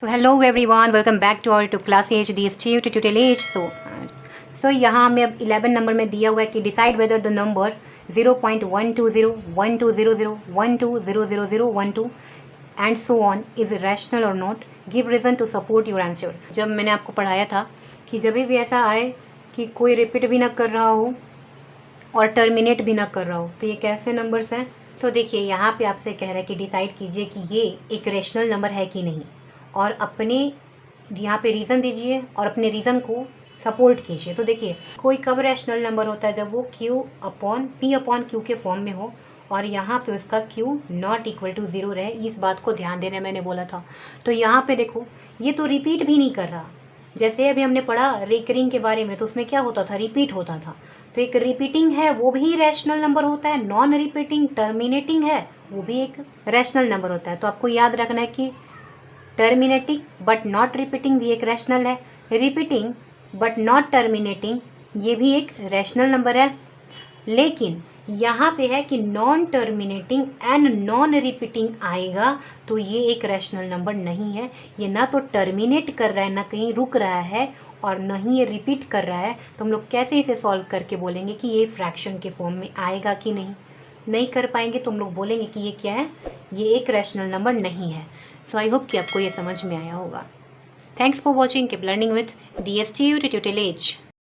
So hello everyone, welcome back to our YouTube class age DSTU tutorial age. So यहाँ हमें अब 11 number में दिया हुआ है कि decide whether the number 0.120, 1200, 120000, 12 and so on is rational or not, give reason to support your answer. जब मैंने आपको पढ़ाया था कि जब भी ऐसा आए कि कोई रिपीट भी ना कर रहा हो और टर्मिनेट भी ना कर रहा हो तो ये कैसे नंबर्स हैं। सो देखिए यहाँ पे आपसे कह रहा है कि डिसाइड कीजिए कि ये एक रैशनल नंबर है कि नहीं, और अपने यहाँ पे रीज़न दीजिए और अपने रीज़न को सपोर्ट कीजिए। तो देखिए कोई कब रैशनल नंबर होता है, जब वो P अपॉन क्यू के फॉर्म में हो और यहाँ पे उसका Q नॉट इक्वल टू 0 रहे। इस बात को ध्यान देने मैंने बोला था। तो यहाँ पे देखो ये तो रिपीट भी नहीं कर रहा। जैसे अभी हमने पढ़ा रिकरिंग के बारे में, तो उसमें क्या होता था, रिपीट होता था। तो एक रिपीटिंग है वो भी रैशनल नंबर होता है, नॉन रिपीटिंग टर्मिनेटिंग है वो भी एक रैशनल नंबर होता है। तो आपको याद रखना है कि टर्मिनेटिंग बट नॉट रिपीटिंग भी एक रैशनल है, रिपीटिंग बट नॉट टर्मिनेटिंग ये भी एक रैशनल नंबर है। लेकिन यहाँ पे है कि non terminating and non repeating आएगा तो ये एक रैशनल नंबर नहीं है। ये ना तो टर्मिनेट कर रहा है, ना कहीं रुक रहा है, और ना ही ये रिपीट कर रहा है। तो हम लोग कैसे इसे सॉल्व करके बोलेंगे कि ये फ्रैक्शन के फॉर्म में आएगा कि नहीं कर पाएंगे। तो हम लोग बोलेंगे कि ये क्या है, ये एक रैशनल नंबर नहीं है। सो आई होप कि आपको ये समझ में आया होगा। Thanks for watching, keep learning with DSTU tutorial age।